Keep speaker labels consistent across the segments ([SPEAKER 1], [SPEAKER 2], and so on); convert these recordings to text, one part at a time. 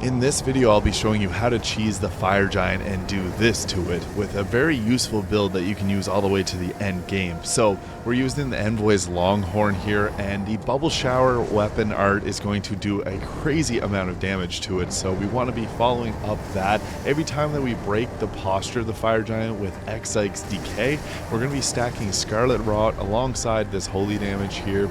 [SPEAKER 1] In this video, I'll be showing you how to cheese the fire giant and do this to it with a very useful build that you can use all the way to the end game. So we're using the envoys longhorn here, and the bubble shower weapon art is going to do a crazy amount of damage to it. So we want to be following up that. Every time that we break the posture of the fire giant with Xy's decay, we're going to be stacking Scarlet Rot alongside this holy damage here.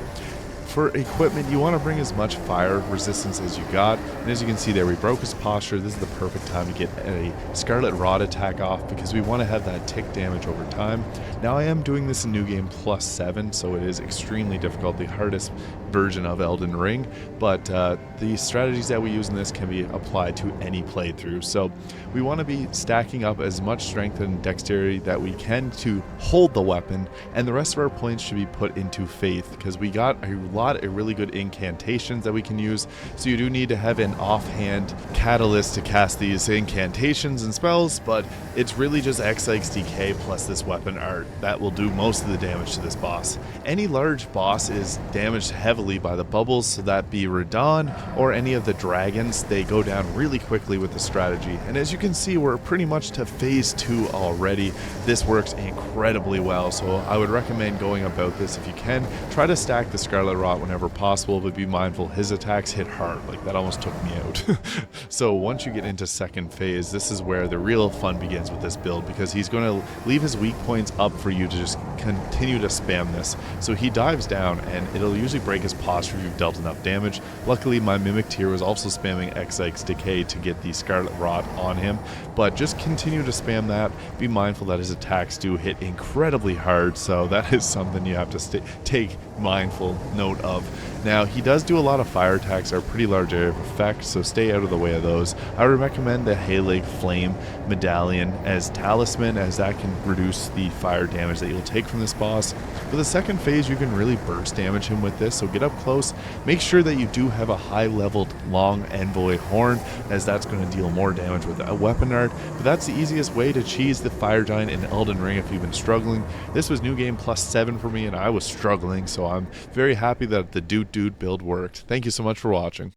[SPEAKER 1] For equipment, you want to bring as much fire resistance as you got, and as you can see there, we broke his posture. This is the perfect time to get a Scarlet Rot attack off because we want to have that tick damage over time. Now I am doing this in New Game +7, so it is extremely difficult, the hardest version of Elden Ring, but the strategies that we use in this can be applied to any playthrough. So we want to be stacking up as much strength and dexterity that we can to hold the weapon, and the rest of our points should be put into faith because we got a lot of really good incantations that we can use. So you do need to have an offhand catalyst to cast these incantations and spells, but it's really just Xy's decay plus this weapon art that will do most of the damage to this boss. Any large boss is damaged heavily by the bubbles, so that be Radon or any of the dragons, they go down really quickly with the strategy. And as you can see, we're pretty much to phase 2 already. This works incredibly well, so I would recommend going about this if you can. Try to stack the Scarlet Rot whenever possible, but be mindful his attacks hit hard. Like, that almost took me out. So once you get into second phase, this is where the real fun begins with this build, because he's going to leave his weak points up for you to just continue to spam this. So he dives down and it'll usually break his posture if you've dealt enough damage. Luckily, my Mimic Tier was also spamming Xy's Decay to get the Scarlet Rot on him, but just continue to spam that. Be mindful that his attacks do hit incredibly hard, so that is something you have to take mindful note of. Now, he does do a lot of fire attacks that are pretty large area of effect, so stay out of the way of those. I would recommend the Halig Flame Medallion as Talisman, as that can reduce the fire damage that you'll take from this boss. For the second phase, you can really burst damage him with this, so get up close. Make sure that you do have a high-leveled long envoy horn, as that's going to deal more damage with a weapon art. But that's the easiest way to cheese the fire giant in Elden Ring if you've been struggling. This was New Game +7 for me, and I was struggling, so I'm very happy that the Dude build worked. Thank you so much for watching.